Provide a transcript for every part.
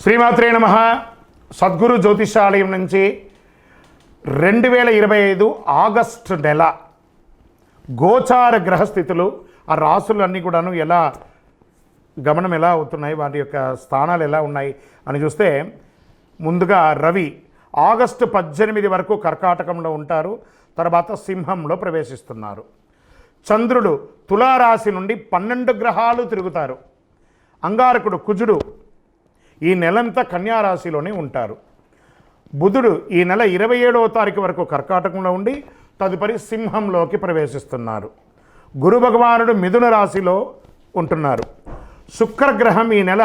శ్రీమాత్రే నమః. సద్గురు జ్యోతిషాలయం నుంచి 2025 ఆగస్టు నెల గోచార గ్రహస్థితులు, ఆ రాసులన్నీ కూడాను ఎలా గమనం ఎలా అవుతున్నాయి, వాటి యొక్క స్థానాలు ఎలా ఉన్నాయి అని చూస్తే, ముందుగా రవి ఆగస్టు 18 వరకు కర్కాటకంలో ఉంటారు, తర్వాత సింహంలో ప్రవేశిస్తున్నారు. చంద్రుడు తులారాశి నుండి 12 గ్రహాలు తిరుగుతారు. అంగారకుడు కుజుడు ఈ నెలంతా కన్యారాశిలోనే ఉంటారు. బుధుడు ఈ నెల 27వ తారీఖు వరకు కర్కాటకంలో ఉండి తదుపరి సింహంలోకి ప్రవేశిస్తున్నారు. గురు భగవానుడు మిథున రాశిలో ఉంటున్నారు. శుక్రగ్రహం ఈ నెల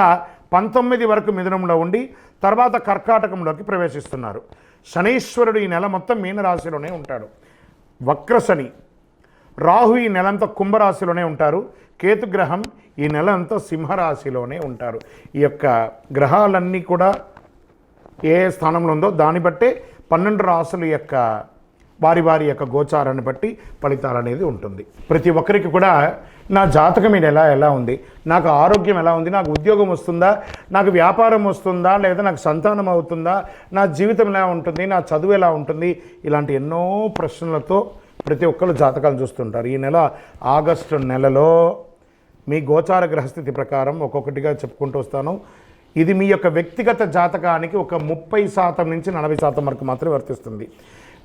19 వరకు మిథునంలో ఉండి తర్వాత కర్కాటకంలోకి ప్రవేశిస్తున్నారు. శనీశ్వరుడు ఈ నెల మొత్తం మీనరాశిలోనే ఉంటాడు. వక్రశని. రాహు ఈ నెలంతా కుంభరాశిలోనే ఉంటారు. కేతుగ్రహం ఈ నెల అంతా సింహరాశిలోనే ఉంటారు. ఈ యొక్క గ్రహాలన్నీ కూడా ఏ స్థానంలో ఉందో దాన్ని బట్టే 12 రాశుల యొక్క వారి యొక్క గోచారాన్ని బట్టి ఫలితాలు అనేది ఉంటుంది. ప్రతి ఒక్కరికి కూడా నా జాతకం ఇది ఎలా ఉంది, నాకు ఆరోగ్యం ఎలా ఉంది, నాకు ఉద్యోగం వస్తుందా, నాకు వ్యాపారం వస్తుందా, లేదా నాకు సంతానం అవుతుందా, నా జీవితం ఎలా ఉంటుంది, నా చదువు ఎలా ఉంటుంది, ఇలాంటి ఎన్నో ప్రశ్నలతో ప్రతి ఒక్కరు జాతకాలు చూస్తుంటారు. ఈ నెల ఆగస్టు నెలలో మీ గోచార గ్రహస్థితి ప్రకారం ఒక్కొక్కటిగా చెప్పుకుంటూ వస్తాను. ఇది మీ యొక్క వ్యక్తిగత జాతకానికి ఒక 30% నుంచి 40% వరకు మాత్రమే వర్తిస్తుంది.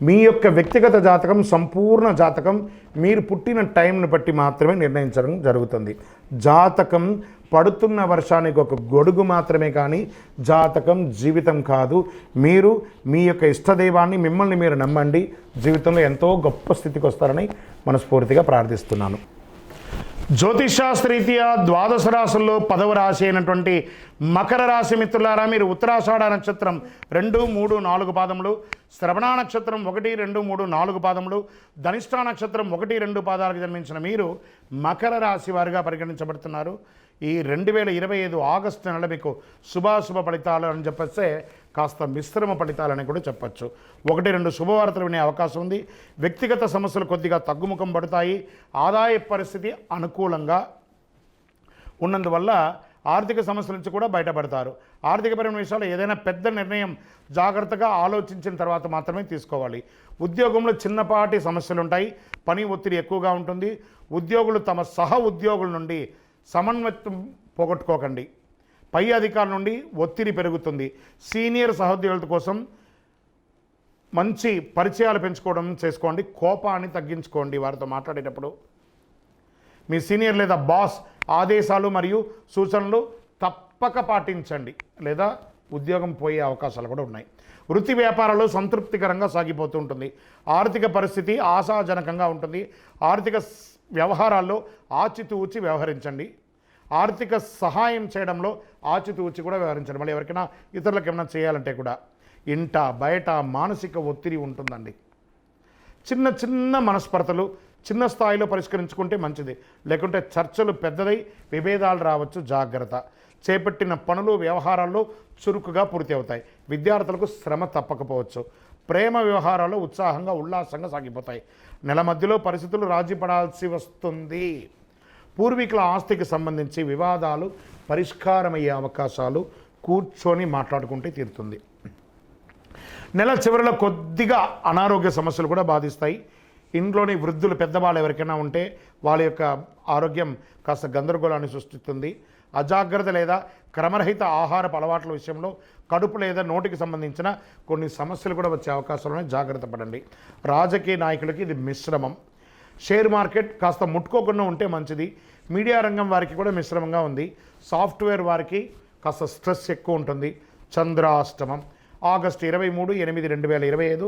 మీ యొక్క వ్యక్తిగత జాతకం, సంపూర్ణ జాతకం మీరు పుట్టిన టైంని బట్టి మాత్రమే నిర్ణయించడం జరుగుతుంది. జాతకం పడుతున్న వర్షానికి ఒక గొడుగు మాత్రమే, కానీ జాతకం జీవితం కాదు. మీరు మీ యొక్క ఇష్టదైవాన్ని, మిమ్మల్ని మీరు నమ్మండి, జీవితంలో ఎంతో గొప్ప స్థితికి వస్తారని మనస్ఫూర్తిగా ప్రార్థిస్తున్నాను. జ్యోతిషాస్త్రరీత్యా ద్వాదశ రాశుల్లో 10వ రాశి అయినటువంటి మకర రాశి మిత్రులారా, మీరు ఉత్తరాషాఢ నక్షత్రం 2, 3, 4 పాదములు, శ్రవణ నక్షత్రం 1, 2, 3, 4 పాదములు, ధనిష్ఠా నక్షత్రం 1, 2 పాదాలకు జన్మించిన మీరు మకర రాశి వారిగా పరిగణించబడుతున్నారు. ఈ 2025 ఆగస్టు నెల మీకు శుభాశుభ ఫలితాలు అని చెప్పేస్తే కాస్త మిశ్రమ ఫలితాలని కూడా చెప్పచ్చు. 1-2 శుభవార్తలు వినే అవకాశం ఉంది. వ్యక్తిగత సమస్యలు కొద్దిగా తగ్గుముఖం పడతాయి. ఆదాయ పరిస్థితి అనుకూలంగా ఉన్నందువల్ల ఆర్థిక సమస్యల నుంచి కూడా బయటపడతారు. ఆర్థికపరమైన విషయాల్లో ఏదైనా పెద్ద నిర్ణయం జాగ్రత్తగా ఆలోచించిన తర్వాత మాత్రమే తీసుకోవాలి. ఉద్యోగంలో చిన్నపాటి సమస్యలు ఉంటాయి. పని ఒత్తిడి ఎక్కువగా ఉంటుంది. ఉద్యోగులు తమ సహ ఉద్యోగుల నుండి సమన్వయం పోగొట్టుకోకండి. పై అధికారుల నుండి ఒత్తిడి పెరుగుతుంది. సీనియర్ సహోద్యోగుల కోసం మంచి పరిచయాలు పెంచుకోవడం చేసుకోండి. కోపాన్ని తగ్గించుకోండి. వారితో మాట్లాడేటప్పుడు మీ సీనియర్ లేదా బాస్ ఆదేశాలు మరియు సూచనలు తప్పక పాటించండి, లేదా ఉద్యోగం పోయే అవకాశాలు కూడా ఉన్నాయి. వృత్తి వ్యాపారాలు సంతృప్తికరంగా సాగిపోతూ ఉంటుంది. ఆర్థిక పరిస్థితి ఆశాజనకంగా ఉంటుంది. ఆర్థిక వ్యవహారాల్లో ఆచితూచి వ్యవహరించండి. ఆర్థిక సహాయం చేయడంలో ఆచితూచి కూడా వ్యవహరించండి. మళ్ళీ ఎవరికైనా ఇతరులకు ఏమైనా చేయాలంటే కూడా ఇంట బయట మానసిక ఒత్తిడి ఉంటుందండి. చిన్న చిన్న మనస్పర్ధలు చిన్న స్థాయిలో పరిష్కరించుకుంటే మంచిది, లేకుంటే చర్చలు పెద్దదై విభేదాలు రావచ్చు. జాగ్రత్త. చేపట్టిన పనులు వ్యవహారాల్లో చురుకుగా పూర్తి అవుతాయి. విద్యార్థులకు శ్రమ తప్పకపోవచ్చు. ప్రేమ వ్యవహారాలు ఉత్సాహంగా ఉల్లాసంగా సాగిపోతాయి. నెల మధ్యలో పరిస్థితులు రాజీ పడాల్సి వస్తుంది. పూర్వీకుల ఆస్తికి సంబంధించి వివాదాలు పరిష్కారమయ్యే అవకాశాలు కూర్చొని మాట్లాడుకుంటే తీరుతుంది. నెల చివరిలో కొద్దిగా అనారోగ్య సమస్యలు కూడా బాధిస్తాయి. ఇంట్లోని వృద్ధులు పెద్దవాళ్ళు ఎవరికైనా ఉంటే వాళ్ళ యొక్క ఆరోగ్యం కాస్త గందరగోళాన్ని సృష్టిస్తుంది. అజాగ్రత్త లేదా క్రమరహిత ఆహారపు అలవాట్ల విషయంలో కడుపు లేదా నోటికి సంబంధించిన కొన్ని సమస్యలు కూడా వచ్చే అవకాశాలను జాగ్రత్త పడండి. రాజకీయ నాయకులకి ఇది మిశ్రమం. షేర్ మార్కెట్ కాస్త ముట్టుకోకుండా ఉంటే మంచిది. మీడియా రంగం వారికి కూడా మిశ్రమంగా ఉంది. సాఫ్ట్వేర్ వారికి కాస్త స్ట్రెస్ ఎక్కువ ఉంటుంది. చంద్రాష్టమం ఆగస్టు 23/8/2025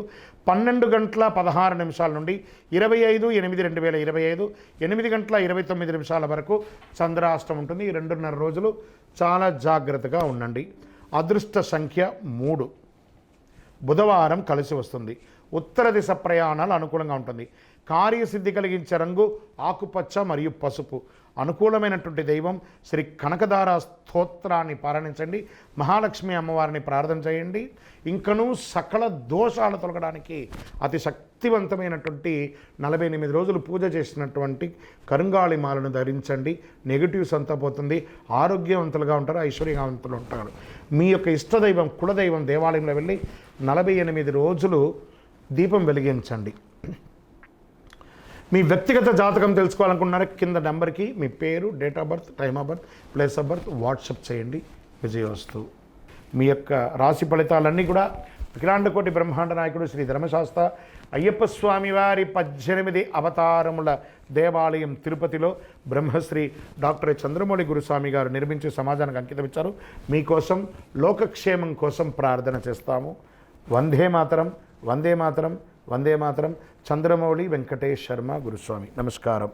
12:16 నుండి 25/8/2025 8:29 వరకు చంద్రాష్టమం ఉంటుంది. ఈ 2.5 రోజులు చాలా జాగ్రత్తగా ఉండండి. అదృష్ట సంఖ్య 3. బుధవారం కలిసి వస్తుంది. ఉత్తర దిశ ప్రయాణాలు అనుకూలంగా ఉంటుంది. కార్యసిద్ధి కలిగించే రంగు ఆకుపచ్చ మరియు పసుపు. అనుకూలమైనటువంటి దైవం శ్రీ కనకదార స్తోత్రాన్ని పారాయణించండి. మహాలక్ష్మి అమ్మవారిని ప్రార్థన చేయండి. ఇంకనూ సకల దోషాలు తొలగడానికి అతి శక్తివంతమైనటువంటి 48 రోజులు పూజ చేసినటువంటి కరుంగాళి మాలను ధరించండి. నెగిటివ్స్ అంతా పోతుంది. ఆరోగ్యవంతులుగా ఉంటారు, ఐశ్వర్యవంతులు ఉంటారు. మీ యొక్క ఇష్టదైవం కులదైవం దేవాలయంలో వెళ్ళి 48 రోజులు దీపం వెలిగించండి. మీ వ్యక్తిగత జాతకం తెలుసుకోవాలనుకున్నారా కింద నెంబర్కి మీ పేరు, date of birth, time of birth, place of birth WhatsApp చేయండి. విజయవస్తు. మీ యొక్క రాశి ఫలితాలన్నీ కూడా అఖిలాండకోటి బ్రహ్మాండ నాయకుడు శ్రీ ధర్మశాస్త్ర అయ్యప్ప స్వామి వారి 18 అవతారముల దేవాలయం తిరుపతిలో బ్రహ్మశ్రీ డాక్టర్ చంద్రమౌళి గురుస్వామి గారు నిర్మించి సమాజానికి అంకితం ఇచ్చారు. మీకోసం లోకక్షేమం కోసం ప్రార్థన చేస్తాము. వందే మాతరం, వందే మాతరం, వందే మాతరం. చంద్రమౌళి వెంకటేష్ శర్మ గురుస్వామి. నమస్కారం.